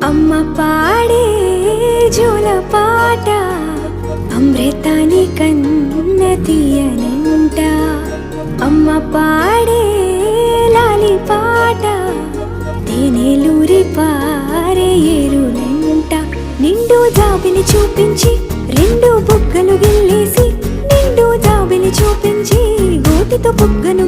అమ్మ పాడే జోల పాట అమృతాని కన్న తీయనంట. అమ్మ పాడే లాలి పాట తేనెలూరి పారే ఏరులంట. నిండు జాబిని చూపించి రెండు బుగ్గలు గిల్లేసి, నిండు జాబిని చూపించి గోటితో బుగ్గను